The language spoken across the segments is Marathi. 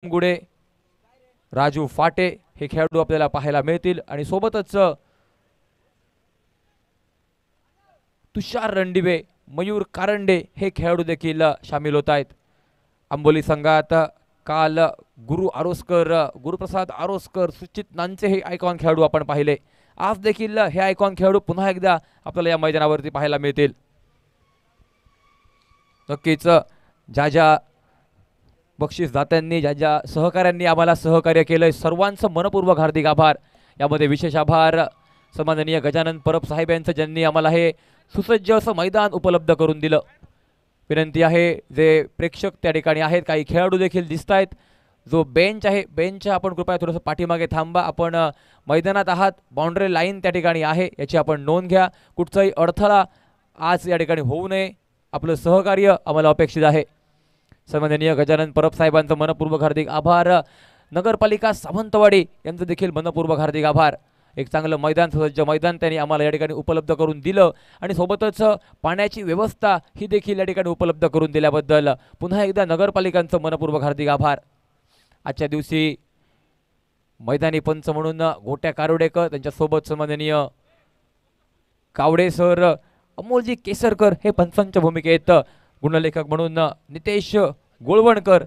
गुडे, राजू फाटे हे खेळाडू आपल्याला पाहायला मिळतील आणि सोबतच तुषार रणदिवे, मयूर कारंडे हे खेळाडू देखील सामील होत आहेत. आंबोली संघात काल गुरुप्रसाद आरोस्कर, सुचित नांचे हे आयकॉन खेळाडू आपण पाहिले. आज देखील हे आयकॉन खेळाडू पुन्हा एकदा आपल्याला या मैदानावरती पाहायला मिळतील. नक्कीच ज्या बक्षीसदात्यांनी ज्या सहकाऱ्यांनी आम्हाला सहकार्य केलंय सर्वांचं मनपूर्वक हार्दिक आभार. यामध्ये विशेष आभार सन्माननीय गजानन परब साहेब यांचं, ज्यांनी आम्हाला हे सुसज्ज असं मैदान उपलब्ध करून दिलं. विनंती आहे जे प्रेक्षक त्या ठिकाणी आहेत, काही खेळाडू देखील दिसत आहेत. जो बेंच आहे, बेंच आपण कृपया थोडंसं पाठीमागे थांबा. आपण मैदानात आहात, बाउंड्री लाईन त्या ठिकाणी आहे, याची आपण नोंद घ्या. कुठचाही अडथळा आज या ठिकाणी होऊ नये, आपलं सहकार्य आम्हाला अपेक्षित आहे. सन्माननीय गजानन परब साहेबांचं मनपूर्वक हार्दिक आभार. नगरपालिका सावंतवाडी यांचं देखील मनपूर्वक हार्दिक आभार. एक चांगलं मैदान, सज्ज मैदान त्यांनी आम्हाला या ठिकाणी उपलब्ध करून दिलं आणि सोबतच पाण्याची व्यवस्था ही देखील या ठिकाणी उपलब्ध करून दिल्याबद्दल पुन्हा एकदा नगरपालिकांचं मनपूर्वक हार्दिक आभार. आजच्या दिवशी मैदानी पंच म्हणून गोट्या कारोडेकर, त्यांच्यासोबत सन्माननीय कावडे सर, अमोलजी केसरकर हे पंचांच्या भूमिकेत, गुणलेखक म्हणून नितेश गोळवणकर,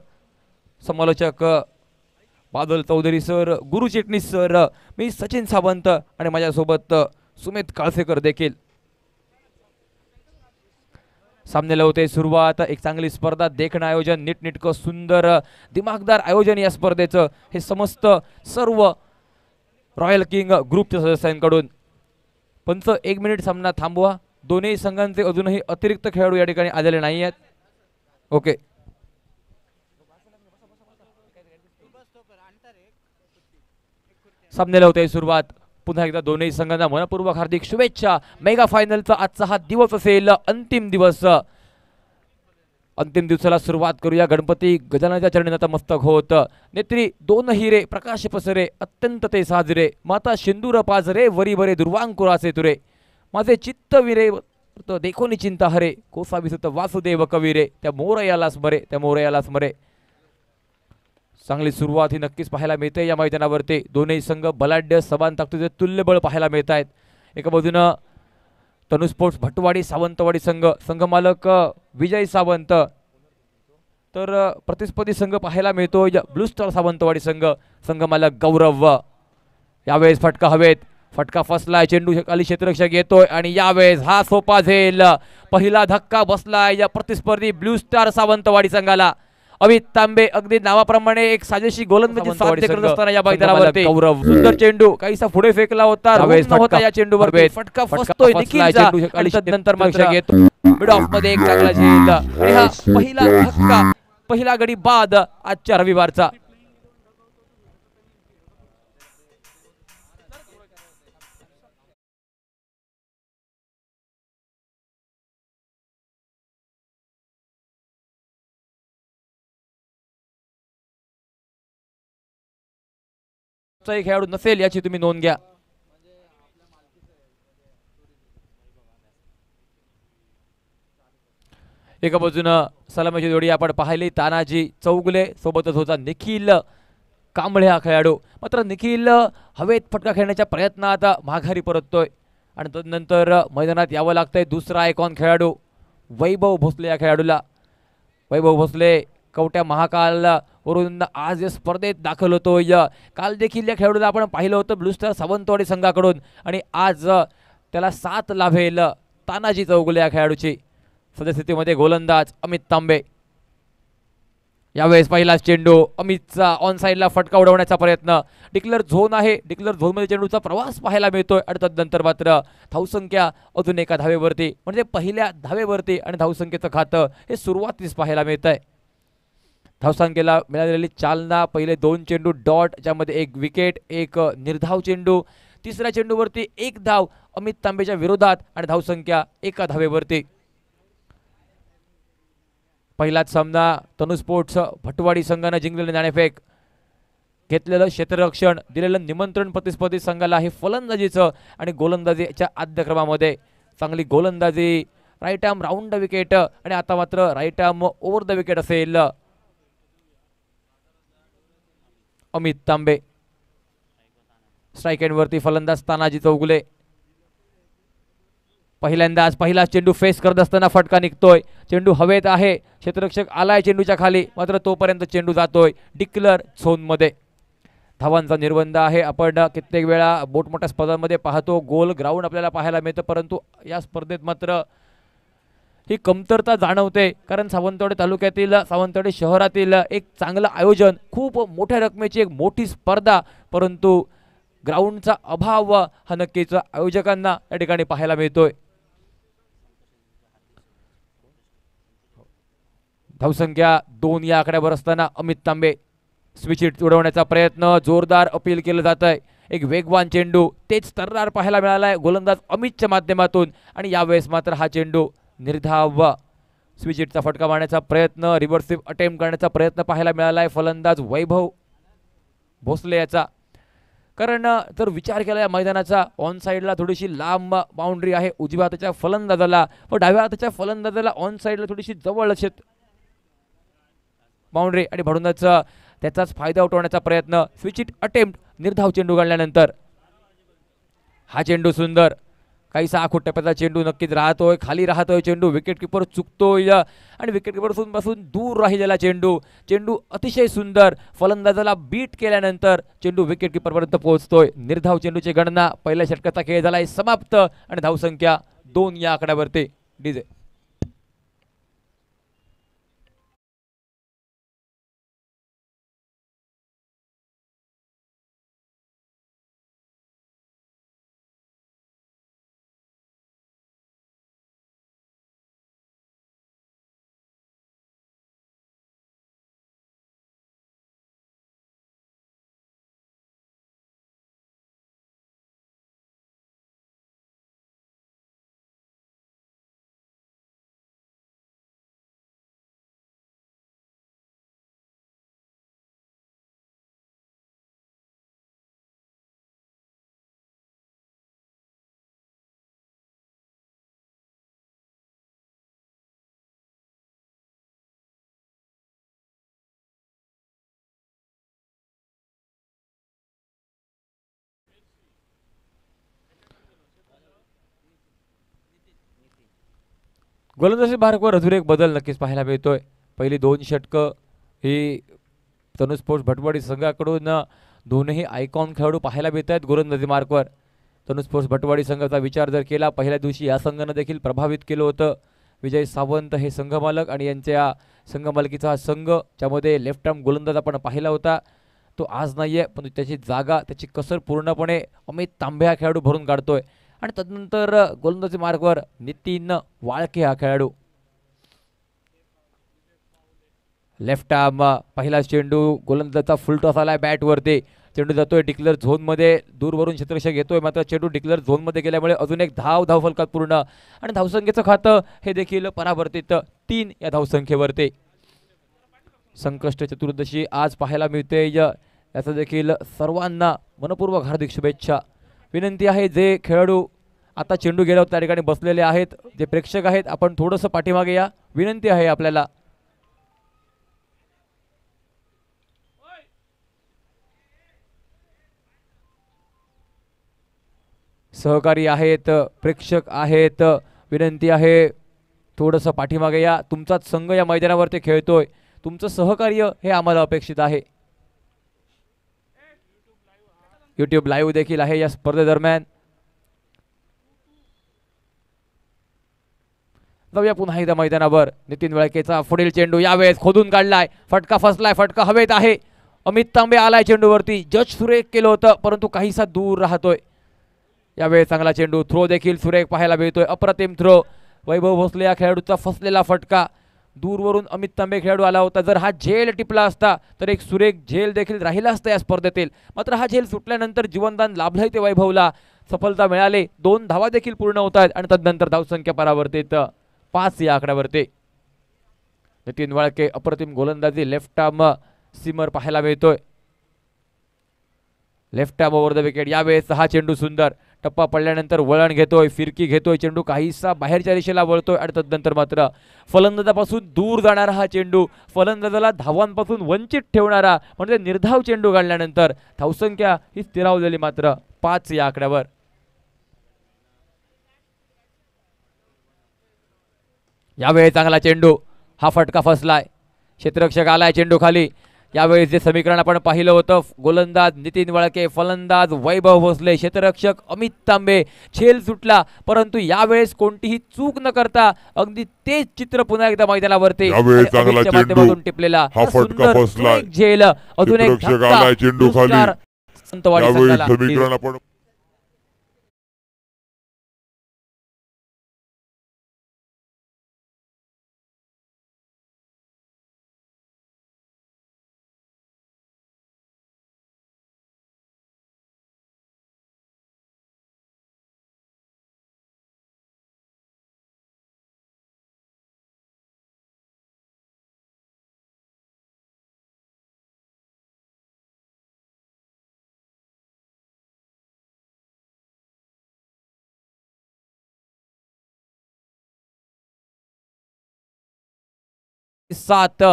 समालोचक बादल चौधरी सर, गुरु चिटणीस सर, मी सचिन सावंत आणि माझ्यासोबत सुमित काळसेकर देखील. सामन्याला होते सुरुवात. एक चांगली स्पर्धा, देखणं आयोजन, नीटनेटकं सुंदर दिमागदार आयोजन या स्पर्धेचं हे समस्त सर्व रॉयल किंग ग्रुपच्या सदस्यांकडून. पंच 1 मिनिट सामना थांबवा. दोन्ही संघांचे अजूनही अतिरिक्त खेळाडू या ठिकाणी आलेले नाही आहेत. ओके, सामन्याला होते सुरुवात. पुन्हा एकदा दोन्ही संघांना मनपूर्वक हार्दिक शुभेच्छा. मेगा फायनलचा आजचा हा दिवस असेल, अंतिम दिवस. अंतिम दिवसाला सुरुवात करूया. गणपती गजाननाच्या चरणी नतमस्तक होत. नेत्री 2 हिरे प्रकाश पसरे, अत्यंत ते साजरे, माता सिंदूर पाजरे, वरी बरे दुर्वांकुराचे तुरे, माझे चित्त विरे देखोनी चिंता हरे, कोसा विसत वासुदेव कविरे, त्या मोरयाला स्मरे, त्या मोरयाला स्मरे. चांगली सुरुवात ही नक्कीच पाहायला मिळते या मैदानावरती. दोन्ही संघ बलाढ्य समान ताकदीचे तुल्यबळ पाहायला मिळत आहेत. एका बाजूनं तनु स्पोर्ट्स भटवाडी सावंतवाडी संघ, संघमालक विजय सावंत, तर प्रतिस्पर्धी संघ पाहायला मिळतो ब्लू स्टार सावंतवाडी संघ, संघमालक गौरव. यावेळेस फटका हवेत, फटका फसलाय, चेंडू खाली क्षेत्ररक्षक येतोय आणि यावेळेस हा सोपा झेल. पहिला धक्का बसलाय या प्रतिस्पर्धी ब्लू स्टार सावंतवाडी संघाला. अमित तांबे अगदी नावाप्रमाणे एक साजेशी गोलंदाजी साध्य करत असताना या मैदानावरती सुंदर चेंडू काहीसा पुढे फेकला होता, होता या चेंडूवर फटका फसतोय निखिलचा आणि नंतर मिड ऑफ मध्ये एक चांगला झेल आणि हा पहिला धक्का, पहिला गडी बाद आजच्या रविवारचा. खेळाडू नसेल याची तुम्ही नोंद घ्या. एका बाजूनं सलामीची जोडी आपण पाहिली, तानाजी चौगुले सोबतच होता निखिल कांबळे हा खेळाडू. मात्र निखिल हवेत फटका खेळण्याच्या प्रयत्नात माघारी परततोय आणि तदनंतर मैदानात यावं लागतंय. दुसरा आयकॉन खेळाडू वैभव भोसले या खेळाडूला. वैभव भोसले कवट्या महाकाल वरून आज या स्पर्धेत दाखल होतोय. काल देखील या खेळाडूला आपण पाहिलं होतं ब्लू स्टार सावंतवाडी संघाकडून आणि आज त्याला 7 लाभेल तानाजी चौगुले या खेळाडूची. सद्यस्थितीमध्ये गोलंदाज अमित तांबे. यावेळेस पहिलाच चेंडू अमितचा ऑन साईडला फटका उडवण्याचा प्रयत्न. डिक्लेअर झोन आहे, डिक्लेअर झोनमध्ये चेंडूचा प्रवास पाहायला मिळतोय आणि तदनंतर मात्र धावसंख्या अजून एका धावेवरती, म्हणजे पहिल्या धावेवरती आणि धावसंख्येचं खातं हे सुरुवातीस पाहायला मिळत आहे. धावसंख्येला मिळालेली चालना, पहिले 2 चेंडू डॉट, ज्यामध्ये 1 विकेट, 1 निर्धाव चेंडू. तिसऱ्या चेंडूवरती 1 धाव अमित तांबेच्या विरोधात आणि धावसंख्या एका धावेवरती. पहिलाच सामना तनु स्पोर्ट्स भटवाडी संघाने जिंकलेले नाणेफेक, घेतलेलं क्षेत्ररक्षण, दिलेलं निमंत्रण प्रतिस्पर्धी संघाला हे फलंदाजीचं आणि गोलंदाजीच्या आद्य क्रमामध्ये चांगली गोलंदाजी, right arm round the wicket आणि आता मात्र right arm over the wicket असेल. अमित तांबे. स्ट्राईक एंडवरती फलंदाज तानाजी चौगुले. पहिल्यांदाच पहिला चेंडू फेस करत असताना फटका निघतोय. चेंडू हवेत आहे, क्षेत्ररक्षक आलाय चेंडूच्या खाली, मात्र तोपर्यंत चेंडू जातोय डिक्लर झोनमध्ये. धावांचा निर्बंध आहे. आपण कित्येक वेळा मोठमोठ्या स्पर्धांमध्ये पाहतो गोल ग्राउंड आपल्याला पाहायला मिळतं, परंतु या स्पर्धेत मात्र ही कमतरता जाणवते. कारण सावंतवाडी तालुक्यातील सावंतवाडी शहरातील एक चांगलं आयोजन, खूप मोठ्या रकमेची एक मोठी स्पर्धा, परंतु ग्राउंडचा अभाव हा नक्कीच आयोजकांना या ठिकाणी पाहायला मिळतोय. धावसंख्या 2 या आकड्यावर असताना अमित तांबे. स्विच हिट उडवण्याचा प्रयत्न, जोरदार अपील केलं जात आहे. एक वेगवान चेंडू तेच तर्रार पाहायला मिळालाय गोलंदाज अमितच्या माध्यमातून, आणि यावेळेस मात्र हा चेंडू निर्धाव. स्विच हिटचा फटका मारण्याचा प्रयत्न, रिव्हर्सिव्ह अटेम्प्ट करण्याचा प्रयत्न पाहायला मिळालाय फलंदाज वैभव भोसले याचा. कारण जर विचार केला या मैदानाचा, ऑन साईडला थोडीशी लांब बाउंड्री आहे उजव्या हाताच्या फलंदाजाला, व डाव्या हाताच्या फलंदाजाला ऑन साईडला थोडीशी जवळ बाउंड्री, आणि म्हणूनच त्याचाच फायदा उठवण्याचा प्रयत्न. स्विच हिट अटेम्प्ट, निर्धाव चेंडू काढल्यानंतर हा चेंडू सुंदर, काहीसा आखूट टप्प्याचा चेंडू नक्कीच राहतोय, खाली राहतोय चेंडू, विकेट किपर चुकतोय आणि विकेट किपर पासून दूर राहिलेला चेंडू. चेंडू अतिशय सुंदर, फलंदाजाला बीट केल्यानंतर चेंडू विकेट किपरपर्यंत पोहोचतोय. निर्धाव चेंडूची गणना, पहिल्या षटकाचा खेळ झालाय समाप्त, आणि धावसंख्या 2 या आकड्यावरती. डीजे गोलंदाजी मार्गावर अजून एक बदल नक्कीच पाहायला मिळतोय. पहिली 2 षटकं ही तनु स्पोर्ट्स भटवाडी संघाकडून दोनही आयकॉन खेळाडू पाहायला मिळत आहेत गोलंदाजी मार्गावर. तनु स्पोर्ट्स भटवाडी संघाचा विचार जर केला, पहिल्या दिवशी या संघानं देखील प्रभावित केलं होतं. विजय सावंत हे संघमालक आणि यांच्या संघमालकीचा हा संघ, ज्यामध्ये लेफ्ट आर्म गोलंदाज आपण पाहिला होता, तो आज नाही आहे, पण त्याची जागा, त्याची कसर पूर्णपणे अमित तांबे हा खेळाडू भरून काढतोय. आणि तदनंतर गोलंदाजी मार्गावर नितीन वाळके हा खेळाडू. लेफ्ट आर्म पहिला चेंडू, गोलंदाजाचा फुल टॉस आलाय बॅटवरती, चेंडू जातोय डिक्लेअर झोनमध्ये, दूरवरून क्षेत्ररक्षक घेतोय, मात्र चेंडू डिक्लेअर झोनमध्ये गेल्यामुळे अजून एक धावफलकात पूर्ण, आणि धावसंख्येचं खातं हे देखील परावर्तित 3 या धावसंख्येवरती. संकष्ट चतुर्दशी आज पाहायला मिळते, याचं देखील सर्वांना मनपूर्वक हार्दिक शुभेच्छा. विनंती आहे, जे खेळाडू आता चेंडू गेल्यावर त्या ठिकाणी बसलेले आहेत, जे प्रेक्षक आहेत, आपण थोडंसं पाठीमागे या, विनंती आहे आपल्याला. सहकारी आहेत, प्रेक्षक आहेत, विनंती आहे थोडंसं पाठीमागे या. तुमचाच संघ या मैदानावरती खेळतोय, तुमचं सहकार्य हे आम्हाला अपेक्षित आहे. यूट्यूब लाईव्ह देखील आहे या स्पर्धेदरम्यान. जाऊया पुन्हा एकदा मैदानावर. नितीन वळकेचा पुढील चेंडू यावेळेस खोदून काढलाय, फटका फसलाय, फटका हवेत आहे. अमित तांबे आलाय चेंडूवरती, जज सुरेख केलं होतं, परंतु काहीसा दूर राहतोय. यावेळेस चांगला चेंडू, थ्रो देखील सुरेख पाहायला मिळतोय, अप्रतिम थ्रो. वैभव भोसले या खेळाडूचा फसलेला फटका, दूरवरून अमित तांबे खेळाडू आला होता. जर हा झेल टिपला असता तर एक सुरेख झेल देखील राहिला असता या स्पर्धेतील, मात्र हा झेल सुटल्यानंतर जीवनदान लाभलंय ते वैभवला, सफलता मिळाली. 2 धावा देखील पूर्ण होत आहेत, आणि तदनंतर धावसंख्या परावर्तित 5 या आकड्यावरती. नितीन वाळके अप्रतिम गोलंदाजी, लेफ्ट आर्म सीमर पाहायला मिळतोय, left arm over the wicket. यावेळेस हा चेंडू सुंदर, टप्पा पडल्यानंतर वळण घेतोय, फिरकी घेतोय, चेंडू काहीसा बाहेरच्या दिशेला वळतोय आणि तदनंतर मात्र फलंदाजापासून दूर जाणारा हा चेंडू फलंदाजाला धावांपासून वंचित ठेवणारा म्हणजे निर्धाव चेंडू काढल्यानंतर धावसंख्या ही स्थिरावलेली मात्र 5 या आकड्यावर. यावेळी चांगला चेंडू, हा फटका फसलाय, क्षेत्ररक्षक आलाय चेंडू खाली. यावेळी जे समीकरण आपण पाहिलं होतं, गोलंदाज नितीन वळके, फलंदाज वैभव भोसले, क्षेत्ररक्षक अमित तांबे, झेल सुटला, परंतु यावेळेस कोणतीही चूक न करता अगदी तेच चित्र पुन्हा एकदा मैदानावरती माध्यमातून टिपलेला सुंदर झेल. अजून एक चेंडू खाली. संतवाडी संघाला सात.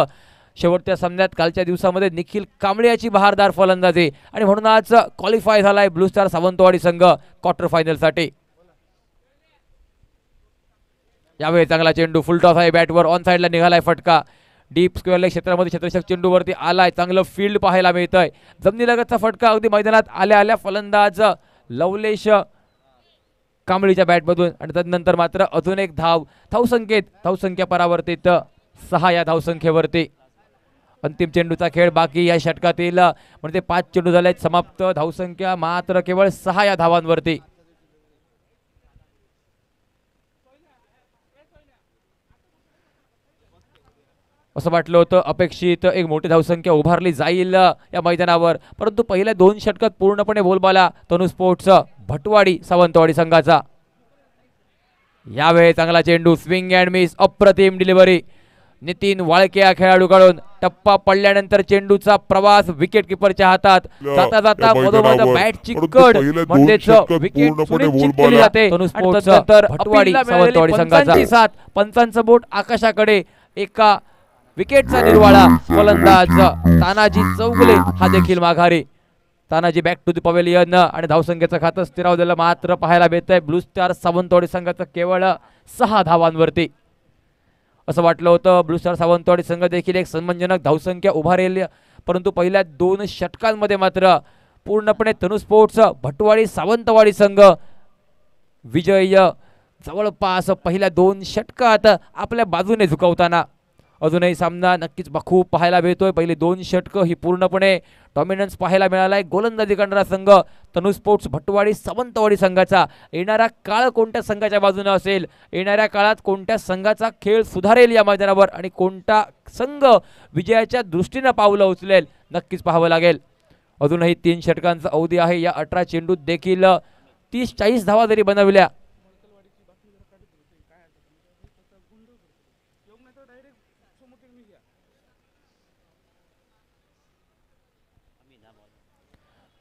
शेवटच्या सामन्यात कालच्या दिवसामध्ये निखिल कांबळे याची बहारदार फलंदाजी आणि म्हणून आज क्वालिफाय झालाय ब्लू स्टार सावंतवाडी संघ क्वार्टर फायनल साठी. यावेळी चांगला चेंडू, फुल टॉस आहे बॅटवर, ऑन साइडला निघालाय फटका. डीप स्क्वेअर लेग क्षेत्रामध्ये क्षेत्ररक्षक चेंडूवरती आलाय, चांगलं फील्ड पाहायला मिळतंय. जमिनीलगतचा फटका अगदी मैदानात आल्या आल्या फलंदाज लवलेश कांबळीच्या बॅटमधून आणि तदनंतर मात्र अजून एक धावसंख्या परावर्तित 6 या धावसंख्येवरती. अंतिम चेंडूचा खेळ बाकी या षटकातील, म्हणजे 5 चेंडू झाले समाप्त, धावसंख्या मात्र केवळ 6 या धावांवरती. असं वाटलं होतं अपेक्षित एक मोठी धावसंख्या उभारली जाईल या मैदानावर, परंतु पहिल्या 2 षटकात पूर्णपणे बोलबाला तनु स्पोर्ट्स भटवाडी सावंतवाडी संघाचा. यावेळी चांगला चेंडू, स्विंग अँड मिस, अप्रतिम डिलिव्हरी नितीन वाळके या खेळाडूकडून. टप्पा पडल्यानंतर चेंडूचा प्रवास विकेट किपरच्या हातात, जाता जाता मधोमध बॅटची कड म्हणजेच विकेट सुनिश्चित केली जाते. तनु स्पोर्ट्स भटवाडी सावंतवाडी संघाचा 7. पंचांचं बोट आकाशाकडे, एका विकेटचा निर्वाळा. फलंदाज तानाजी चौगले हा देखील माघारी. Tanaji back to the pavilion आणि धावसंख्येचं खातं स्थिरावलेलं मात्र पाहायला मिळतंय ब्लू स्टार सावंतवाडी संघाचं केवळ 6 धावांवरती. असं वाटलं होतं ब्लू स्टार सावंतवाडी संघ देखील एक सन्मानजनक धावसंख्या उभारेल, परंतु पहिल्या 2 षटकांमध्ये मात्र पूर्णपणे तनु स्पोर्ट्स भटवाडी सावंतवाडी संघ विजय जवळपास पहिल्या 2 षटकात आपल्या बाजूने झुकवताना. अजूनही सामना नक्कीच खूप पाहायला मिळतोय. पहिली 2 षटकं ही पूर्णपणे डॉमिनन्स पाहायला मिळालाय गोलंदाजी करणारा संघ तनु स्पोर्ट्स भटवाडी सावंतवाडी संघाचा. येणारा काळ कोणत्या संघाच्या बाजूने असेल, येणाऱ्या काळात कोणत्या संघाचा खेळ सुधारेल या मैदानावर आणि कोणता संघ विजयाच्या दृष्टीने पावलं उचलेल, नक्कीच पाहावं लागेल. अजूनही 3 षटकांचा अवधी आहे. या 18 चेंडूत देखील 30-40 धावा जरी बनवल्या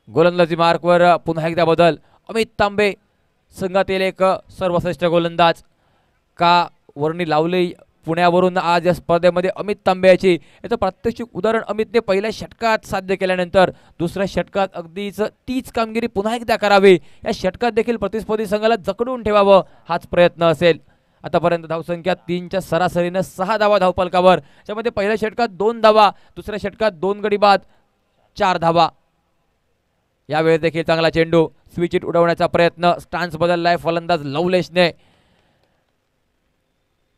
गोलंदाजी मार्कवर पुन्हा एकदा बदल. अमित तांबे संघातील एक सर्वश्रेष्ठ गोलंदाज का वर्णी लावले पुण्यावरून आज या स्पर्धेमध्ये अमित तांबे याची याचं प्रात्यक्षिक उदाहरण अमितने पहिल्या षटकात साध्य केल्यानंतर दुसऱ्या षटकात अगदीच तीच कामगिरी पुन्हा एकदा करावी. या षटकात देखील प्रतिस्पर्धी संघाला जकडून ठेवावं हाच प्रयत्न असेल. आतापर्यंत धावसंख्या 3च्या सरासरीने 6 धावा धावफलकावर, त्यामध्ये पहिल्या षटकात 2 धावा, दुसऱ्या षटकात 2 गडी बाद 4 धावा. यावेळेस देखील चांगला चेंडू, स्विच हिट उडवण्याचा प्रयत्न, स्टान्स बदललाय फलंदाज लवलेशने.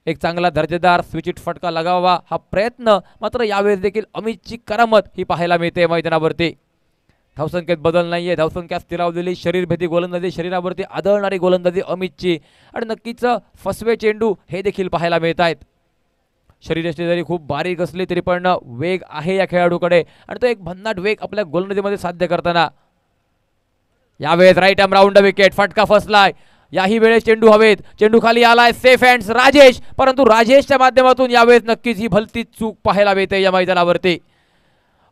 एक चांगला दर्जेदार स्विच हिट फटका लगावा हा प्रयत्न, मात्र यावेळेस देखील अमितची करामत ही पाहायला मिळते मैदानावरती. धावसंख्येत बदल नाहीये, धावसंख्या स्थिरावलेली, शरीरभेदी गोलंदाजी, शरीरावरती आदळणारी गोलंदाजी अमितची आणि नक्कीच फसवे चेंडू हे देखील पाहायला मिळत आहेत. शरीरयष्टी जरी खूप बारीक असली तरी पण वेग आहे या खेळाडूकडे आणि तो एक भन्नाट वेग आपल्या गोलंदाजीमध्ये साध्य करताना. यावेळेस राईट आर्म राऊंड विकेट, फटका फसलाय. याही वेळेस चेंडू हवेत, चेंडू खाली आलाय, सेफ हँड्स राजेश, परंतु राजेशच्या माध्यमातून यावेळेस नक्कीच ही भलतीच चूक पाहायला मिळते या मैदानावरती.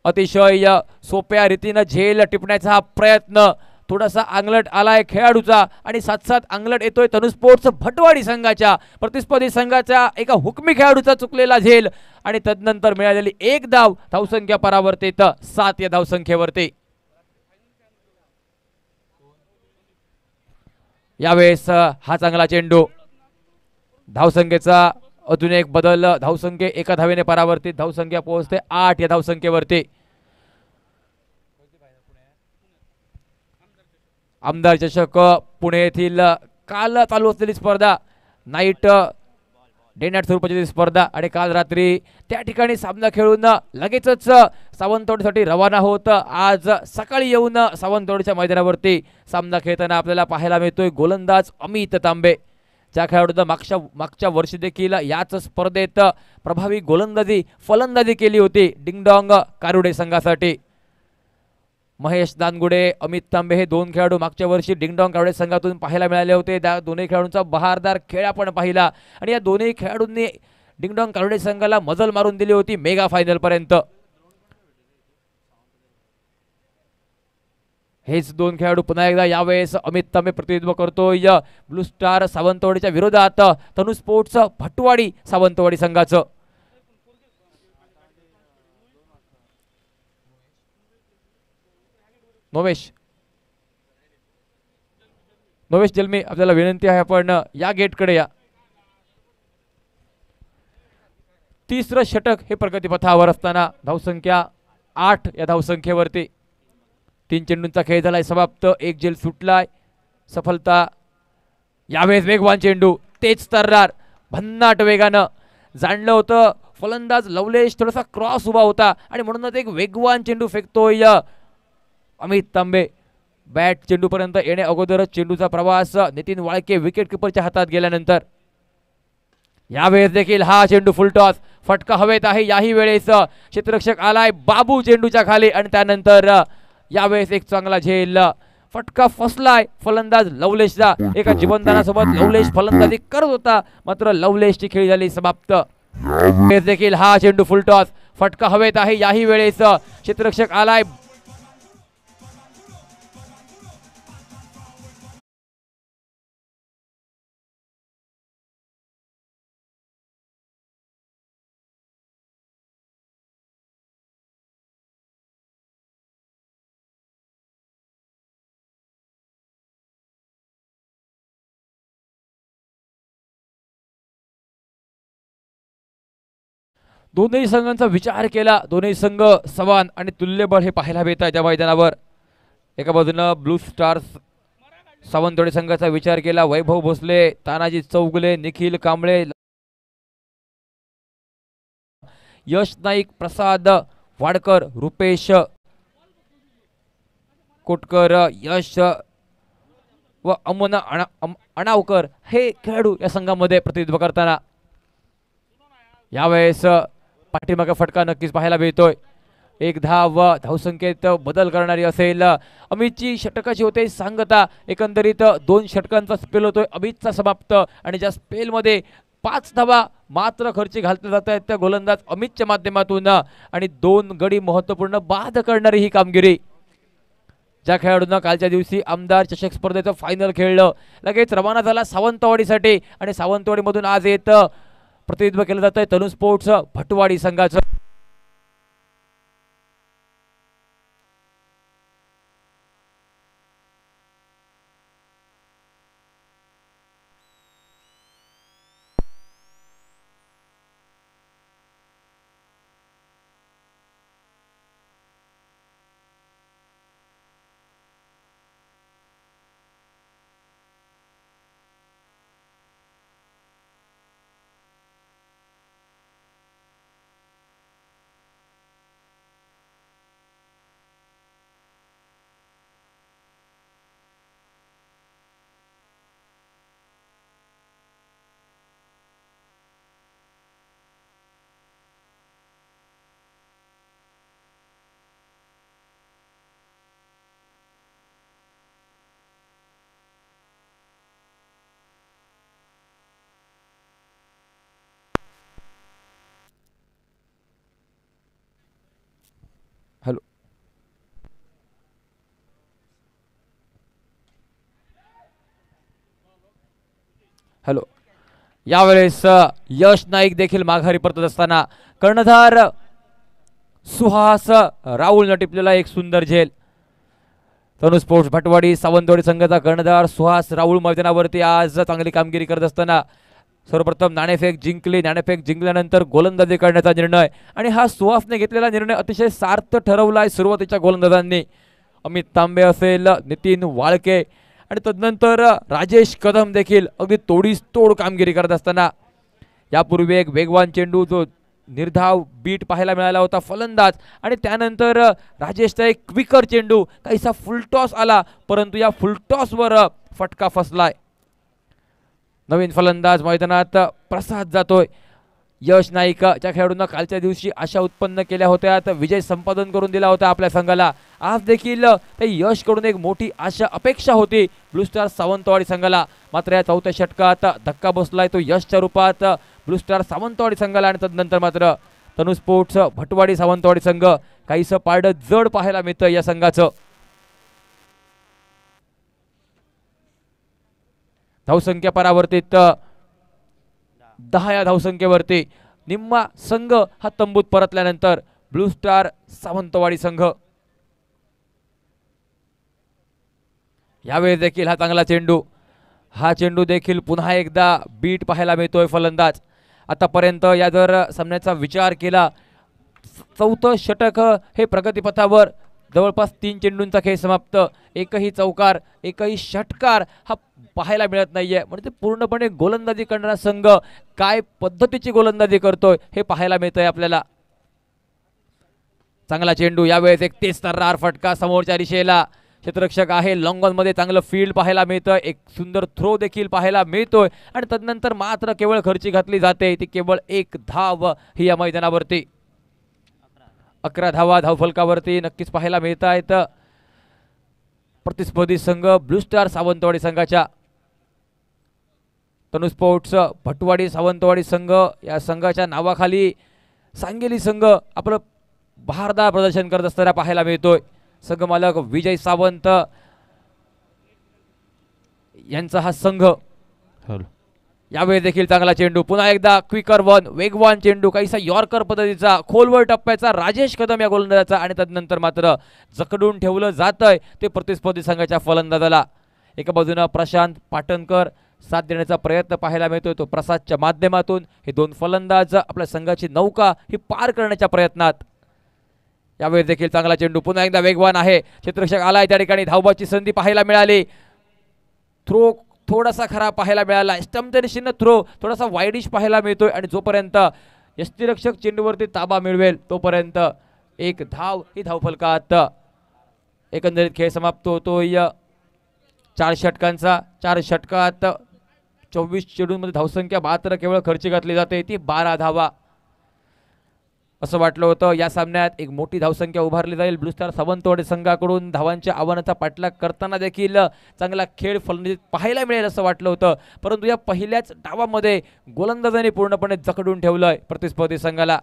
अतिशय सोप्या रीतीने झेल टिपण्याचा हा प्रयत्न, थोडासा अंगलट आलाय खेळाडूचा आणि साथ साथ अंगलट येतोय तनु स्पोर्ट्स भटवाडी संघाच्या. प्रतिस्पर्धी संघाच्या एका हुकमी खेळाडूचा चुकलेला झेल आणि तदनंतर मिळालेली एक धाव धावसंख्या परावर्तित 7 या धावसंख्येवरती. यावेळेस हा चांगला चेंडू, धावसंख्येचा अजून एक बदल, धावसंख्या एका धावेने परावर्तित, धावसंख्या पोहोचते 8 या धावसंख्येवरती. आमदार चषक पुणे येथील काल चालू असलेली स्पर्धा, नाईट डे नाईट स्वरूपाची स्पर्धा आणि काल रात्री त्या ठिकाणी सामना खेळून लगेचच सावंतवाडीसाठी रवाना होत आज सकाळी येऊन सावंतवाडीच्या मैदानावरती सामना खेळताना आपल्याला पाहायला मिळतोय गोलंदाज अमित तांबे. ज्या खेळाडूंना मागच्या वर्षी देखील याच स्पर्धेत प्रभावी गोलंदाजी फलंदाजी केली होती डिंगडॉंग कारुडे संघासाठी. महेश दानगुडे, अमित तांबे हे दोन खेळाडू मागच्या वर्षी डिंगडॉंग कारुडे संघातून पाहायला मिळाले होते. त्या दोन्ही खेळाडूंचा बहारदार खेळ आपण पाहिला आणि या दोन्ही खेळाडूंनी डिंगडॉंग कारुडे संघाला मजल मारून दिली होती मेगा फायनल पर्यंत. हेच दोन खेळाडू पुन्हा एकदा यावेळेस अमित तांबे प्रतिनिधित्व करतोय ब्लू स्टार सावंतवाडीच्या विरोधात तनु स्पोर्ट्स भटवाडी सावंतवाडी संघाचं. नोवेश जलमी, आपल्याला विनंती आहे आपण या गेटकडे या. तिसरं षटक हे प्रगतीपथावर असताना धावसंख्या 8 या धावसंख्येवरती. 3 चेंडूंचा खेळ झालाय समाप्त, एक झेल सुटलाय. सफलता यावेळेस वेगवान चेंडू, तेज तर्रार, भन्नाट वेगानं जाणलं होतं. फलंदाज लवलेश थोडासा क्रॉस उभा होता आणि म्हणूनच एक वेगवान चेंडू फेकतोय अमित तांबे. बॅट चेंडूपर्यंत येणे अगोदरच चेंडूचा प्रवास नितीन वाळके विकेट किपरच्या हातात गेल्यानंतर. यावेळेस देखील हा चेंडू फुलटॉस, फटका हवेत आहे. याही वेळेस क्षेत्ररक्षक आलाय बाबू चेंडूच्या खाली आणि त्यानंतर यावेळेस एक चांगला झेल, फटका फसलाय फलंदाज लवलेशचा. एका जीवनदानासोबत लवलेश फलंदाजी करत होता, मात्र लवलेशची खेळी झाली समाप्त. देखील हा चेंडू फुलटॉस, फटका हवेत आहे. याही वेळेस क्षेत्ररक्षक आलाय. दोन्ही संघांचा विचार केला, दोन्ही संघ समान आणि तुल्यबळ हे पाहायला मिळतात या मैदानावर. एका बाजूने ब्लू स्टार्स सावंतवाडी संघाचा विचार केला, वैभव भोसले, तानाजी चौगुले, निखिल कांबळे, यश नाईक, प्रसाद वाडकर, रुपेश कोटकर, यश व अमोना अणावकर हे खेळाडू या संघामध्ये प्रतिनिधित्व करताना. यावेळेस पाठीमागे फटका नक्कीच पाहायला मिळतोय. एक धाव धावसंख्येत बदल करणारी असेल. अमितची षटकाची होते सांगता. एकंदरीत 2 षटकांचा स्पेल होतोय अमितचा समाप्त आणि ज्या स्पेलमध्ये 5 धावा मात्र खर्ची घालतल्या जात आहेत त्या गोलंदाज अमितच्या माध्यमातून आणि 2 गडी महत्त्वपूर्ण बाद करणारी ही कामगिरी. ज्या खेळाडूंना कालच्या दिवशी आमदार चषक स्पर्धेचं फायनल खेळलं, लगेच रवाना झाला सावंतवाडीसाठी आणि सावंतवाडीमधून आज येत प्रतिनिधित्व केलं जात आहे तनु स्पोर्ट्स भटवाडी संघाचं. हॅलो. यावेळेस यश नाईक देखील माघारी परतत असताना कर्णधार सुहास राहुल न टिपलेला एक सुंदर झेल. तनु स्पोर्ट्स भटवाडी सावंतवाडी संघाचा कर्णधार सुहास राहुल मैदानावरती आज चांगली कामगिरी करत असताना सर्वप्रथम नाणेफेक जिंकली. नाणेफेक जिंकल्यानंतर गोलंदाजी करण्याचा निर्णय आणि हा सुहासने घेतलेला निर्णय अतिशय सार्थ ठरवलाय सुरुवातीच्या गोलंदाजांनी. अमित तांबे असेल, नितीन वाळके आणि तदनंतर राजेश कदम देखील अगदी तोडीस तोड कामगिरी करत असताना यापूर्वी एक वेगवान चेंडू जो निर्धाव बीट पाहायला मिळाला होता फलंदाज आणि त्यानंतर राजेशचा एक क्विकर चेंडू काहीसा फुलटॉस आला, परंतु या फुलटॉसवर फटका फसलाय. नवीन फलंदाज मैदानात प्रसाद जातोय. यश नाईकच्या खेळाडूंना कालच्या दिवशी आशा उत्पन्न केल्या होत्या, विजय संपादन करून दिला होता आपल्या संघाला. आज देखील यशकडून एक मोठी आशा अपेक्षा होती ब्लू स्टार सावंतवाडी संघाला. मात्र या चौथ्या षटकात धक्का बसलाय तो यशच्या रूपात ब्लू स्टार सावंतवाडी संघाला आणि तदनंतर मात्र तनु स्पोर्ट्स भटवाडी सावंतवाडी संघ काहीसं पारडं जड पाहायला मिळतं या संघाचं. धावसंख्या परावर्तित 10 या धावसंख्येवरती निम्मा संघ हा तंबूत परतल्यानंतर ब्लू स्टार सावंतवाडी संघ यावेळी देखील हा चांगला चेंडू, हा चेंडू देखील पुन्हा एकदा बीट पाहायला मिळतोय फलंदाज. आतापर्यंत या जर सामन्याचा विचार केला चौथं षटक हे प्रगतीपथावर जवळपास 3 चेंडूंचा खेळ समाप्त, एकही चौकार एकही षटकार हा पाहायला मिळत नाहीये. म्हणजे पूर्णपणे गोलंदाजी करणारा संघ काय पद्धतीची गोलंदाजी करतोय हे पाहायला मिळतंय आपल्याला. चांगला चेंडू, यावेळेस एक तेज तर्रार फटका समोरच्या दिशेला. क्षेत्ररक्षक आहे, लॉंग ऑन मध्ये चांगलं फील्ड पाहायला मिळतं, एक सुंदर थ्रो देखील पाहायला मिळतोय आणि तदनंतर मात्र केवळ खर्ची घातली जाते ती केवळ एक धाव ही या मैदानावरती. 11 धावा धावफलकावरती नक्कीच पाहायला मिळत आहेत. प्रतिस्पर्धी संघ ब्लू स्टार सावंतवाडी संघाच्या. तनु स्पोर्ट्स भटवाडी सावंतवाडी संघ या संघाच्या नावाखाली सांगली संघ आपलं बहारदार प्रदर्शन करत असताना पाहायला मिळतोय. संघ मालक विजय सावंत यांचा हा संघ. यावेळी देखील चांगला चेंडू, पुन्हा एकदा क्विकर वन, वेगवान चेंडू, काहीसा यॉर्कर पद्धतीचा खोलवर टप्प्याचा राजेश कदम या गोलंदाजाचा आणि तदनंतर मात्र जखडून ठेवलं जातंय ते प्रतिस्पर्धी संघाच्या फलंदाजाला. एका बाजूने प्रशांत पाटणकर साथ देण्याचा प्रयत्न पाहायला मिळतोय, तो प्रसादच्या माध्यमातून हे दोन फलंदाज आपल्या संघाची नौका ही पार करण्याच्या प्रयत्नात. यावेळी देखील चांगला चेंडू, पुन्हा एकदा वेगवान आहे, क्षेत्ररक्षक आलाय त्या ठिकाणी, धावबाची संधी पाहायला मिळाली. थ्रो थोडासा खराब पाहायला मिळाला, स्टंपच्या दिशेने थ्रो थोडासा वाईडिश पाहायला मिळतोय आणि जोपर्यंत यष्टीरक्षक चेंडूवरती ताबा मिळवेल तोपर्यंत एक धाव ही धावफलकात. एकंदरीत खेळ समाप्त होतोय 4 षटकांचा. 4 षटकात 24 चेंडूंमध्ये धावसंख्या 72 केवळ खर्ची घातली जाते ती 12 धावा. असं वाटलं होतं या सामन्यात एक मोठी धावसंख्या उभारली जाईल ब्लू स्टार सावंतवाडी संघाकडून, धावांच्या आव्हानाचा पाठलाग करताना देखील चांगला खेळ फलंदाजीत पाहायला मिळेल असं वाटलं होतं, परंतु या पहिल्याच डावामध्ये गोलंदाजांनी पूर्णपणे जखडून ठेवलंय प्रतिस्पर्धी संघाला.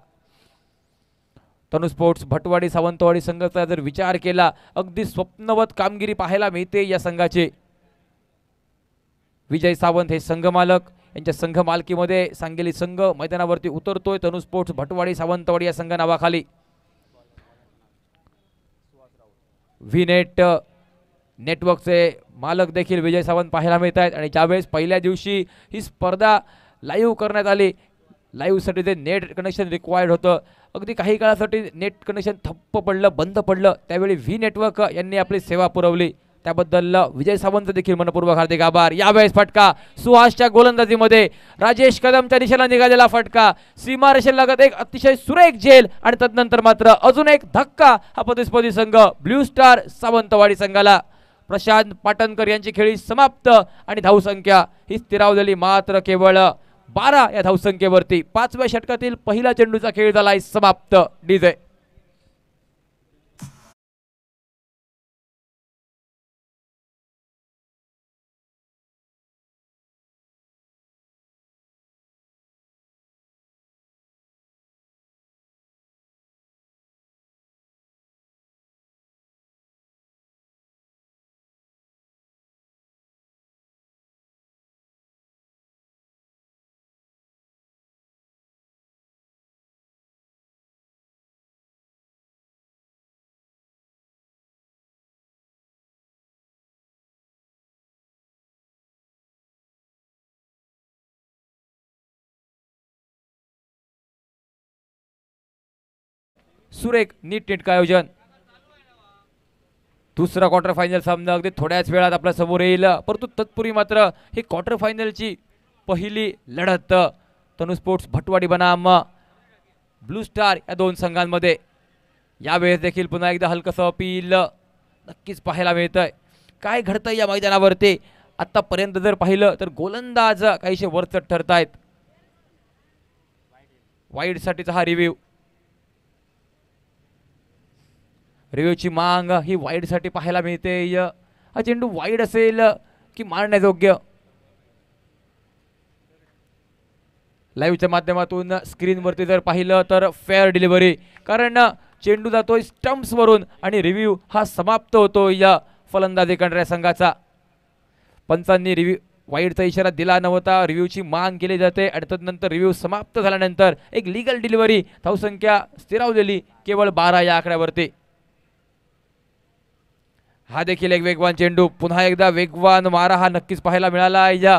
तनु स्पोर्ट्स भटवाडी सावंतवाडी संघाचा जर विचार केला अगदी स्वप्नवत कामगिरी पाहायला मिळते या संघाची. विजय सावंत हे संघ मालक, यांच्या संघ मालकीमध्ये सांगली संघ मैदानावरती उतरतोय तनु स्पोर्ट्स भटवाडी सावंतवाडी या संघ नावाखाली. व्हीनेट नेटवर्कचे मालक देखील विजय सावंत पाहायला मिळत आहेत आणि ज्यावेळेस पहिल्या दिवशी ही स्पर्धा लाईव्ह करण्यात आली, लाईव्हसाठी ते नेट कनेक्शन रिक्वायर्ड होतं. अगदी काही काळासाठी नेट कनेक्शन ठप्प पडलं, बंद पडलं, त्यावेळी व्ही नेटवर्क यांनी आपली सेवा पुरवली, त्याबद्दल विजय सावंत देखील मनपूर्वक हार्दिक आभार. यावेळेस फटका सुहासच्या गोलंदाजीमध्ये राजेश कदमच्या दिशेला निघालेला फटका, सीमारेषेला लागत एक अतिशय सुरेख झेल आणि तदनंतर मात्र अजून एक धक्का हा प्रतिस्पर्धी संघ ब्लू स्टार सावंतवाडी संघाला. प्रशांत पाटणकर यांची खेळी समाप्त आणि धावसंख्या ही स्थिरावलेली मात्र केवळ 12 या धावसंख्येवरती. 5व्या षटकातील पहिला चेंडूचा खेळ झालाय समाप्त. डीजे सुरेख नीटनेटकं आयोजन. दुसरा क्वार्टर फायनल सामना अगदी थोड्याच वेळात आपल्या समोर येईल, परंतु तत्पूर्वी मात्र ही क्वार्टर फायनलची पहिली लढत तनू स्पोर्ट्स भटवाडी बनाम ब्लू स्टार या दोन संघांमध्ये. यावेळेस देखील पुन्हा एकदा हलकसं अपील नक्कीच पाहायला मिळतंय. काय घडतंय या मैदानावरती आतापर्यंत जर पाहिलं तर गोलंदाज काहीशे वरचढ ठरतायत. वाईडसाठीचा हा रिव्ह्यूची मांग ही वाईडसाठी पाहायला मिळते. हा चेंडू वाईड असेल की मारण्यायोग्य. लाईव्हच्या माध्यमातून स्क्रीनवरती जर पाहिलं तर फेअर डिलिव्हरी, कारण चेंडू जातोय स्टंप्स वरून आणि रिव्ह्यू हा समाप्त होतो या फलंदाजी करणाऱ्या संघाचा. पंचांनी रिव्ह्यू वाईडचा इशारा दिला नव्हता, रिव्ह्यूची मांग केली जाते आणि तदनंतर रिव्ह्यू समाप्त झाल्यानंतर एक लीगल डिलिव्हरी, धावसंख्या स्थिरावलेली केवळ 12 या आकड्यावरती. हा देखील एक वेगवान चेंडू, पुन्हा एकदा वेगवान मारा हा नक्कीच पाहायला मिळाला या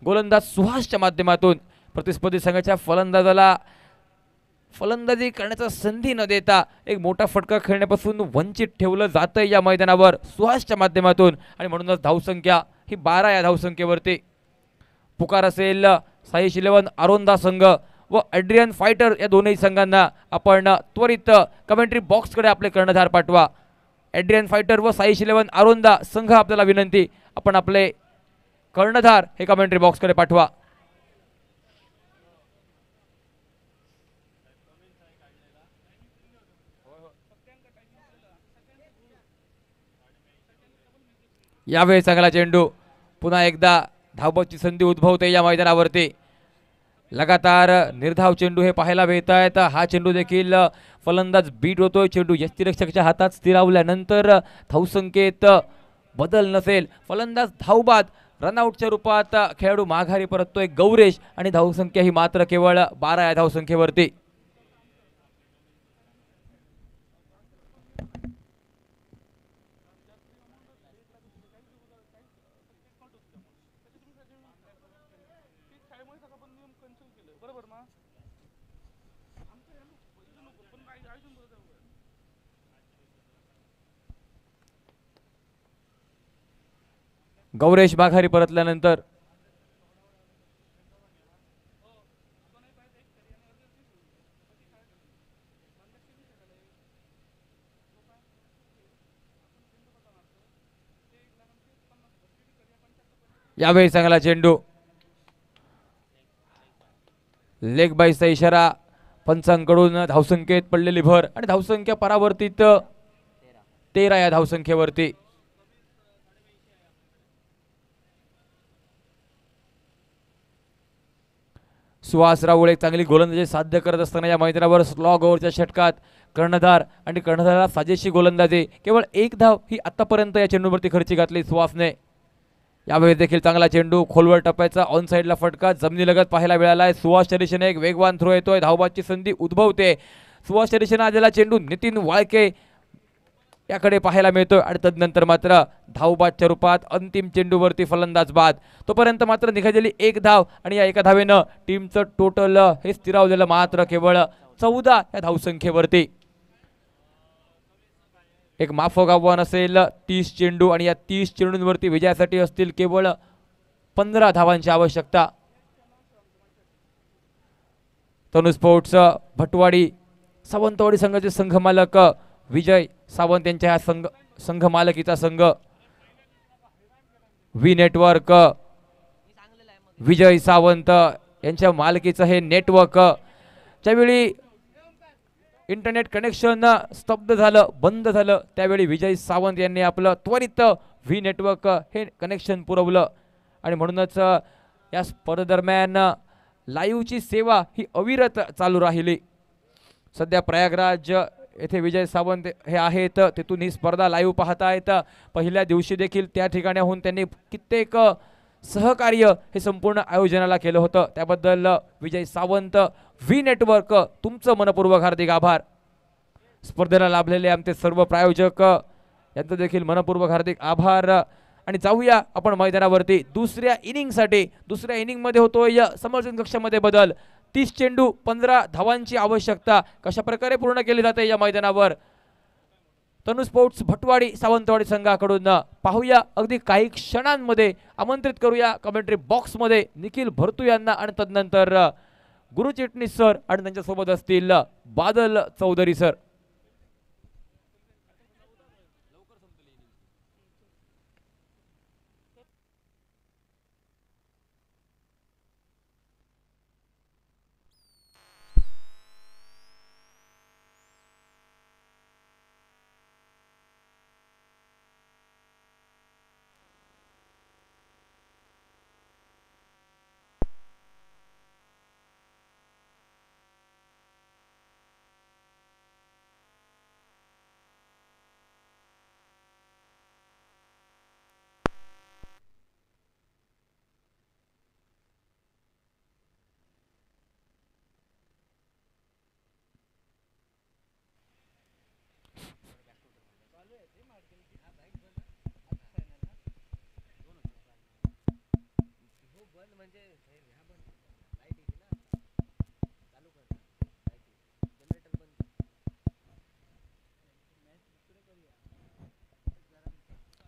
गोलंदाज सुहासच्या माध्यमातून. प्रतिस्पर्धी संघाच्या फलंदाजाला फलंदाजी करण्याचा संधी न देता एक मोठा फटका खेळण्यापासून वंचित ठेवलं जातं या मैदानावर सुहासच्या माध्यमातून आणि म्हणूनच धावसंख्या ही 12 या धावसंख्येवरती. पुकार असेल साईश 11 आरोंदा संघ व एड्रियन फायटर या दोन्ही संघांना आपण त्वरित कमेंट्री बॉक्सकडे आपले कर्णधार पाठवा. एड्रियन फायटर व साईश 11 आरोंदा संघ आपल्याला विनंती, आपण आपले कर्णधार हे कमेंट्री बॉक्सकडे पाठवा. यावेळी चांगला चेंडू, पुन्हा एकदा धावबाची संधी उद्भवते या मैदानावरती. लगातार निर्धाव चेंडू हे पाहायला मिळत आहेत. हा चेंडू देखील फलंदाज बीट होतोय. चेंडू यष्टिरक्षकाच्या हातात स्थिरावल्यानंतर धावसंख्येत बदल नसेल, फलंदाज धावबाद रनआउटच्या रूपात खेळाडू माघारी परततोय गौरेश आणि धावसंख्या ही मात्र केवळ 12 या धावसंख्येवरती. गौरेश माघारी परतल्यानंतर यावेळी चांगला चेंडू, लेग बाईचा इशारा पंचांकडून, धावसंख्येत पडलेली भर आणि धावसंख्या परावर्तित 13 या धावसंख्येवरती. सुहास राऊळ एक चांगली गोलंदाजी साध्य करत असताना या मैदानावर स्लॉग ओव्हरच्या षटकात कर्णधार आणि कर्णधाराला साजेशी गोलंदाजी, केवळ एक धाव ही आतापर्यंत या चेंडूवरती खर्ची घातली सुहासने. यावेळी देखील चांगला चेंडू, खोलवर टप्प्याचा ऑन साइडला फटका जमिनीलगत पाहायला मिळालाय. सुहासच्या दिशेने एक वेगवान थ्रो येतोय, धावबाची संधी उद्भवते. सुहासच्या दिशेने आलेला चेंडू नितीन वाळके याकडे पाहायला मिळतोय आणि तदनंतर मात्र धावबादच्या रूपात अंतिम चेंडूवरती फलंदाज बाद. तोपर्यंत मात्र निघालेली एक धाव आणि या एका धावेनं टीमचं टोटल हे स्थिरावलेलं मात्र केवळ 14 या धावसंख्येवरती. एक माफक आव्हान असेल 30 चेंडू आणि या 30 चेंडूंवरती विजयासाठी असतील केवळ 15 धावांची आवश्यकता. तनू स्पोर्ट्स भटवाडी सावंतवाडी संघाचे संघ मालक विजय सावंत यांच्या हा संघ मालकीचा संघ व्ही नेटवर्क, विजय सावंत यांच्या मालकीचं हे नेटवर्क ज्यावेळी इंटरनेट कनेक्शन स्तब्ध झालं, बंद झालं, त्यावेळी विजय सावंत यांनी आपलं त्वरित व्ही नेटवर्क हे कनेक्शन पुरवलं आणि म्हणूनच या स्पर्धेदरम्यान लाईव्हची सेवा ही अविरत चालू राहिली. सध्या प्रयागराज येथे विजय सावंत हे आहेत, तिथून ही स्पर्धा लाईव्ह पाहतायत. पहिल्या दिवशी देखील त्या ठिकाणाहून त्यांनी कित्येक सहकार्य हे संपूर्ण आयोजनाला केलं होतं, त्याबद्दल विजय सावंत, व्ही नेटवर्क तुमचं मनपूर्वक हार्दिक आभार. स्पर्धेला लाभलेले आमचे सर्व प्रायोजक यांचं देखील मनपूर्वक हार्दिक आभार. आणि जाऊया आपण मैदानावरती दुसऱ्या इनिंगसाठी. दुसऱ्या इनिंगमध्ये होतोय समर्थन कक्षामध्ये बदल. 30 चेंडू 15 धावांची आवश्यकता कशा प्रकारे पूर्ण केली जाते या मैदानावर तनु स्पोर्ट्स भटवाडी सावंतवाडी संघाकडून पाहूया अगदी काही क्षणांमध्ये. आमंत्रित करूया कमेंट्री बॉक्स मध्ये निखिल भरतू यांना आणि तदनंतर गुरु चिटणीस सर आणि त्यांच्या सोबत असतील Badal Chaudhari sir.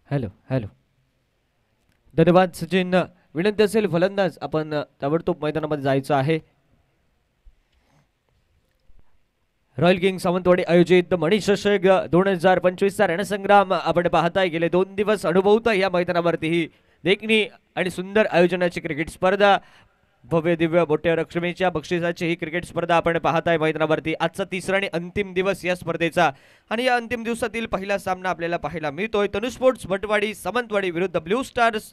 Hello hello धन्यवाद सचिन. विनंती असेल फलंदाज आपण ताबडतोब मैदानामध्ये जायचं आहे. रॉयल किंग सावंतवाडी आयोजित मनीष चषक 2025 चा रणसंग्राम आपण पाहताय. गेले 2 दिवस अनुभवताय या मैदानावरती ही देखणी आणि सुंदर आयोजनाची क्रिकेट स्पर्धा. भव्य दिव्य मोठ्या रकमेच्या बक्षिसाची ही क्रिकेट स्पर्धा आपण पाहताय मैदानावरती. आजचा तिसरा आणि अंतिम दिवस या स्पर्धेचा आणि या अंतिम दिवसातील पहिला सामना आपल्याला पाहायला मिळतोय. तनु स्पोर्ट्स भटवाडी सावंतवाडी विरुद्ध ब्लू स्टार्स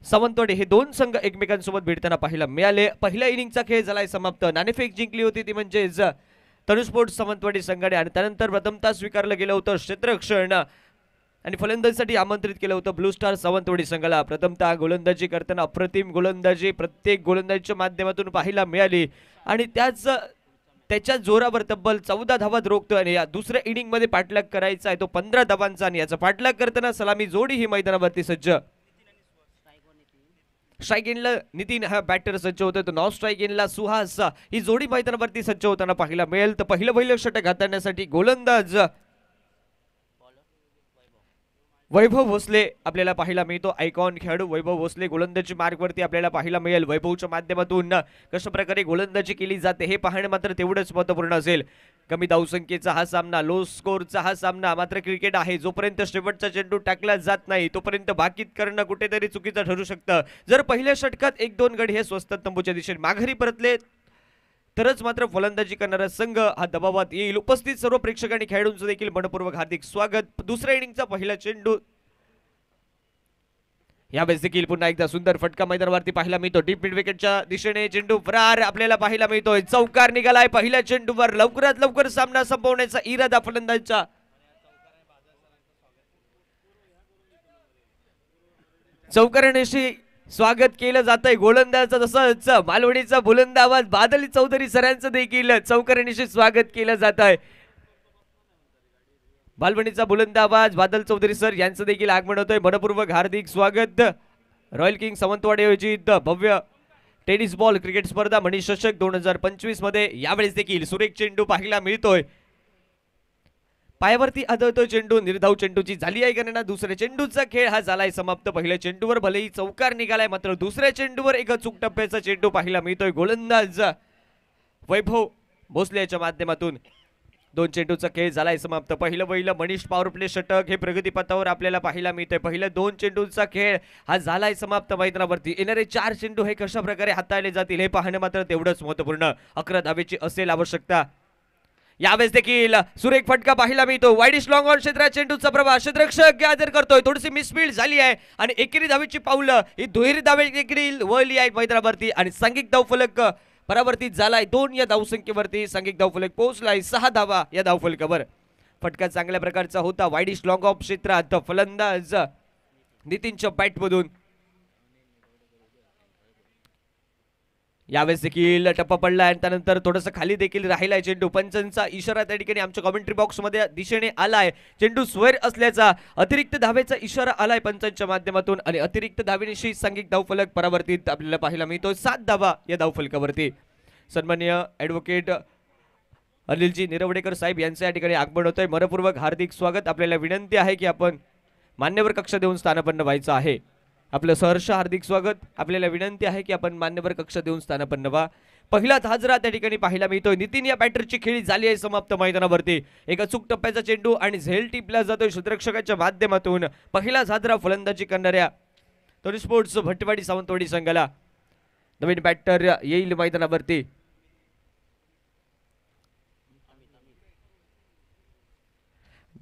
सावंतवाडी. हे दोन संघ एकमेकांसोबत भिडताना पाहायला मिळाले. पहिल्या इनिंगचा खेळ झालाय समाप्त. नाणेफेक जिंकली होती ती म्हणजेच तनु स्पोर्ट्स सावंतवाडी संघाने आणि त्यानंतर प्रथमतः स्वीकारलं गेलं होतं क्षेत्ररक्षण आणि फलंदाजीसाठी आमंत्रित केलं होतं ब्लू स्टार सावंतवाडी संघाला. प्रथमतः गोलंदाजी करताना अप्रतिम गोलंदाजी प्रत्येक गोलंदाजीच्या माध्यमातून पाहायला मिळाली आणि त्याच्या जोरावर तब्बल 14 धावात रोखतो आणि या दुसऱ्या इनिंग मध्ये पाठलाग करायचा आहे तो 15 धावांचा आणि याचा पाठलाग करताना सलामी जोडी ही मैदानावरती सज्ज. स्ट्राईक इनला नितीन हा बॅटर सज्ज होता तो नॉन स्ट्राईक इनला सुहास ही जोडी मैदानावरती सज्ज होताना पाहायला मिळेल. तर पहिलं षटक हाताळण्यासाठी गोलंदाज वैभव भोसले आपल्याला पाहायला मिळतो. आयकॉन खेळाडू वैभव भोसले गोलंदाजी मार्गवरती आपल्याला पाहायला मिळेल. वैभवच्या माध्यमातून कशा प्रकारे गोलंदाजी केली जाते हे पाहणे मात्र तेवढंच महत्त्वपूर्ण असेल. कमी धावसंख्येचा हा सामना, लो स्कोरचा हा सामना मात्र क्रिकेट आहे. जोपर्यंत शेवटचा चेंडू टाकला जात नाही तोपर्यंत भाकीत करणं कुठेतरी चुकीचं ठरू शकतं. जर पहिल्या षटकात 1-2 गडी हे स्वस्त तंबूच्या दिशेने माघारी परतले तरच मात्र फलंदाजी करणारा संघ हा दबावात येईल. उपस्थित सर्व प्रेक्षक आणि खेळाडूंचं देखील मनपूर्वक हार्दिक स्वागत. दुसऱ्या इनिंगचा पहिला चेंडू यावेळेस देखील पुन्हा एकदा सुंदर फटका मैदानावरती पाहायला मिळतो. डीप मिड विकेटच्या दिशेने चेंडू फरार आपल्याला पाहायला मिळतोय. चौकार निघालाय पहिल्या चेंडूवर. लवकरात लवकर सामना संपवण्याचा इरादा फलंदाजांचा. चौकारानेशी स्वागत केलं जातंय गोलंदाजाचं. तसंच मालवणीचा बुलंद आवाज बादल चौधरी सरांचं देखील चौकारानेशी स्वागत केलं जात आहे. बालवणीचा बुलंद आवाज बादल चौधरी सर यांचं देखील आगमन होतंय. मनपूर्वक हार्दिक स्वागत. रॉयल किंग सावंतवाडी आयोजित भव्य टेनिस बॉल क्रिकेट स्पर्धा मनीष चषक 2025 मध्ये यावेळेस देखील सुरेख चेंडू पाहायला मिळतोय. पायावरती आदळतोय चेंडू. निर्धाव चेंडूची झाली आहे गणना. दुसऱ्या चेंडूचा खेळ हा झालाय समाप्त. पहिल्या चेंडूवर भलेही चौकार निघालाय मात्र दुसऱ्या चेंडूवर एक अचूक टप्प्याचा चेंडू पाहायला मिळतोय. गोलंदाज वैभव भोसले याच्या माध्यमातून 2 चेंडूचा खेळ झालाय समाप्त. पहिलं मनीष पॉवर प्ले षटक हे प्रगतीपथावर आपल्याला पाहायला मिळतंय. पहिल्या 2 चेंडूंचा खेळ हा झालाय समाप्त मैदानावरती. येणारे 4 चेंडू हे कशा प्रकारे हाताळले जातील हे पाहणं मात्र तेवढंच महत्त्वपूर्ण. 11 धावेची असेल आवश्यकता. यावेळेस देखील सुरेख फटका पाहायला मिळतो. वाईडिश लॉंग ऑन क्षेत्रात चेंडूचा प्रवाह क्षेत्ररक्षक गॅदर करतोय. थोडीशी मिसफील्ड झाली आहे आणि एकेरी धावेची पावलं ही दुहेरी धावे देखील वळली आहेत मैदानावरती आणि सांघिक धावफलक परावर्तित झालाय. 2 या धावसंख्येवरती सांघिक धावफलक पोहोचलाय. 6 धावा या धावफलकावर. फटका चांगल्या प्रकारचा होता. वाईडिश लॉंग ऑफ क्षेत्रात फलंदाज नितीनच्या बॅटमधून. यावेळेस देखील टप्पा पडला आणि त्यानंतर थोडंसं खाली देखील राहिलाय चेंडू. पंचांचा इशारा त्या ठिकाणी आमच्या कमेंट्री बॉक्स मध्ये दिशेने आलाय. चेंडू स्वर असल्याचा अतिरिक्त धावेचा इशारा आलाय पंचांच्या माध्यमातून आणि अतिरिक्त धावेनिशी सांघिक धावफलक परावर्तित आपल्याला पाहायला मिळतो. 7 धावा या धावफलकावरती. सन्माननीय ॲडव्होकेट अनिलजी निरवडेकर साहेब यांचे या ठिकाणी आगमन होत आहे. मनपूर्वक हार्दिक स्वागत. आपल्याला विनंती आहे की आपण मान्यवर कक्ष देऊन स्थानापन्न व्हायचं आहे. आपलं सहर्ष हार्दिक स्वागत. आपल्याला विनंती आहे की आपण मान्यवर कक्ष देऊन स्थानापन्न व्हा. पहिला धाजरा त्या ठिकाणी पाहायला मिळतोय. नितीन या बॅटरची खेळी झाली आहे समाप्त मैदानावरती. एक अचूक टप्प्याचा चेंडू आणि झेल टिपला जातोय क्षेत्ररक्षकाच्या माध्यमातून. पहिला धाजरा फलंदाजी करणाऱ्या तोरी स्पोर्ट्स भट्टवाडी सावंतवाडी संघाला. नवीन बॅटर येईल मैदानावरती.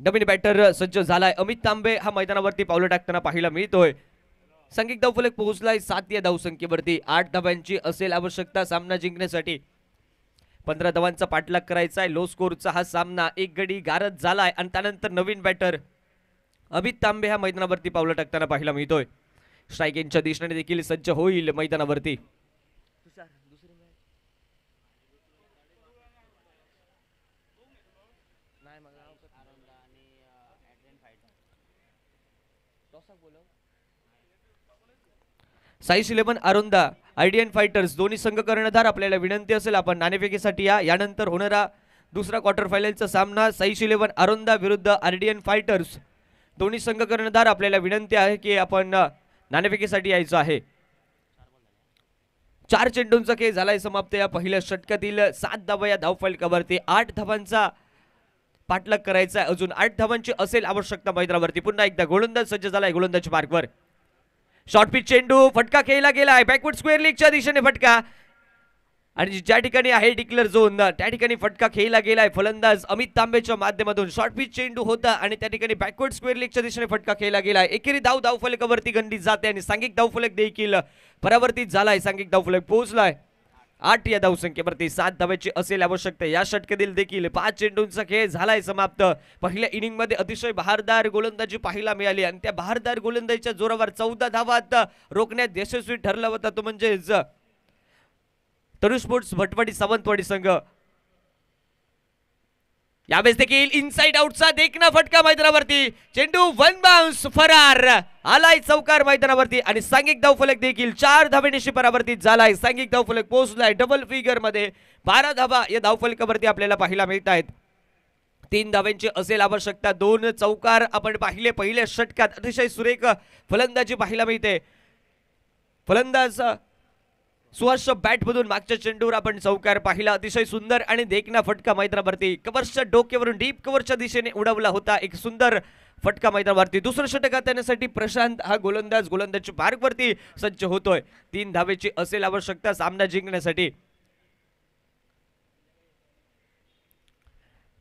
नवीन बॅटर सज्ज झालाय. अमित तांबे हा मैदानावरती पावलं टाकताना पाहायला मिळतोय. सांघिक धावफलक पोहोचलाय 7 या धावसंख्येवरती. 8 धावांची असेल आवश्यकता सामना जिंकण्यासाठी. 15 धावांचा पाठलाग करायचा आहे. लो स्कोरचा हा सामना. एक गडी गारद झालाय आणि त्यानंतर नवीन बॅटर अमित तांबे हा मैदानावरती पावलं टाकताना पाहायला मिळतोय. स्ट्रायकिंगच्या दिशेने देखील सज्ज होईल मैदानावरती. साईश 11 आरोंदा आयडियन फायटर्स दोन्ही संघ कर्णधार. आपल्याला विनंती असेल आपण नाणेफेकीसाठी या. यानंतर होणारा दुसरा क्वार्टर फायनलचा सामना साईश 11 आरोंदा विरुद्ध आरडीएन फायटर्स दोन्ही संघ कर्णधार. आपल्याला विनंती आहे की आपण नाणेफेकीसाठी यायचं आहे. 4 चेंडूंचा खेळ झालाय समाप्त या पहिल्या षटकातील. 7 धावा या धावफलकावरती. 8 धावांचा पाठलाग करायचा आहे. अजून 8 धावांची असेल आवश्यकता मैदानावरती. पुन्हा एकदा गोलंदाज सज्ज झालाय गोलंदाज मार्कवर. शॉर्ट पिच चेंडू फटका खेळला गेलाय. बॅकवर्ड स्क्वेअर लेगच्या दिशेने फटका आणि ज्या ठिकाणी आहे डिक्लेअर झोन त्या ठिकाणी फटका खेळला गेलाय. फलंदाज अमित तांबेच्या माध्यमातून शॉर्ट पिच चेंडू होता आणि त्या ठिकाणी बॅकवर्ड स्क्वेअर लेगच्या दिशेने फटका खेळला गेलाय. एकेरी धावफलकावरती गंडी जाते आणि सांघिक धावफलक देखील परावर्तित झालाय. सांघिक धावफलक पोहोचलाय 8 या धावसंख्येवरती. 7 धावांची असेल आवश्यकता. या षटकातील देखील 5 चेंडूंचा खेळ झालाय समाप्त. पहिल्या इनिंग मध्ये अतिशय बहारदार गोलंदाजी पाहायला मिळाली आणि त्या बहारदार गोलंदाजीच्या जोरावर 14 धावात रोखण्यात यशस्वी ठरला होता तो म्हणजेच तरुण स्पोर्ट्स भट्टवाडी सावंतवाडी संघ. यावेळेस देखील इनसाइड आउटचा देखना फटका मैदानावरती. चेंडू 1 बाउन्स फरार आलाय चौकार मैदानावरती आणि सांघिक धावफलक देखील 4 धावेनिशी परावर्तित झालाय. सांघिक धावफलक पोहोचलाय डबल फिगर मध्ये. 12 धावा या धावफलकावरती आपल्याला पाहायला मिळत आहेत. 3 धावांची असेल आवश्यकता. 2 चौकार आपण पाहिले पहिल्या षटकात. अतिशय सुरेख फलंदाजी पाहायला मिळते. फलंदाज सुहास बॅट मधून मागच्या चेंडूवर आपण चौकार पाहिला. अतिशय सुंदर आणि देखना फटका मैदानावरती. कव्हरच्या डोक्यावरून डीप कव्हरच्या दिशेने उडवला होता. एक सुंदर फटका मैदानावरती. दुसरं षटक हाताळण्यासाठी प्रशांत हा गोलंदाज मार्कवरती सज्ज होतोय. 3 धावेची असेल आवश्यकता सामना जिंकण्यासाठी.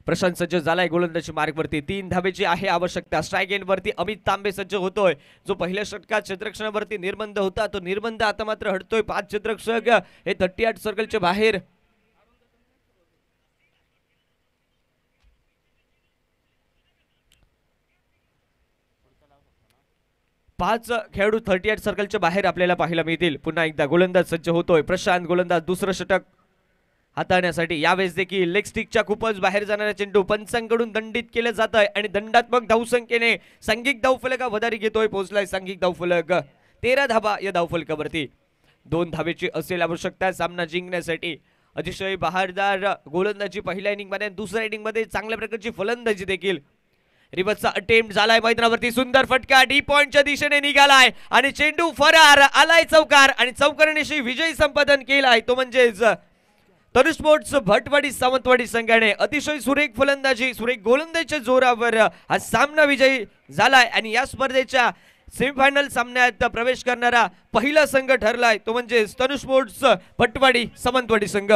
प्रशांत सज्ज झालाय गोलंदाजी मार्कवरती. 3 धावेची आहे आवश्यकता. स्ट्राईक एंड वरती अमित तांबे सज्ज होतोय. जो पहिल्या षटकात क्षेत्ररक्षणावरती निर्बंध होता तो निर्बंध आता मात्र हटतोय. 5 क्षेत्ररक्षक हे 38 सर्कलच्या बाहेर. पाच खेळाडू 38 सर्कलच्या बाहेर आपल्याला पाहायला मिळतील. पुन्हा एकदा गोलंदाज सज्ज होतोय. प्रशांत गोलंदाज दुसरं षटक हाताळण्यासाठी. यावेळेस देखील लेग स्टिकच्या खूपच बाहेर जाणारा चेंडू पंचांकडून दंडित केलं जात आहे आणि दंडात्मक धावसंख्येने सांघिक धावफलक वधारी घेतोय. पोहोचलाय सांघिक धावफलक 13 धावा या धावफलकावरती. 2 धावेची असेल आवश्यकता सामना जिंकण्यासाठी. अतिशय बहारदार गोलंदाजी पहिल्या इनिंग मध्ये. दुसऱ्या इनिंग मध्ये चांगल्या प्रकारची फलंदाजी देखील. रिव्हर्सचा अटेम्प्ट झालाय मैदानावरती. सुंदर फटका डी पॉइंटच्या दिशेने निघालाय आणि चेंडू फरार आलाय चौकार आणि चौकारणीशी विजयी संपादन केलाय तो म्हणजेच तरुण स्पोर्ट्स भट्टवाडी सावंतवाडी संघाने. अतिशय सुरेख फलंदाजी सुरेख गोलंदाजीच्या जोरावर हा सामना विजयी झालाय आणि या स्पर्धेच्या सेमीफायनल सामन्यात प्रवेश करणारा पहिला संघ ठरलाय तो म्हणजे तरुण स्पोर्ट्स भट्टवाडी सावंतवाडी संघ.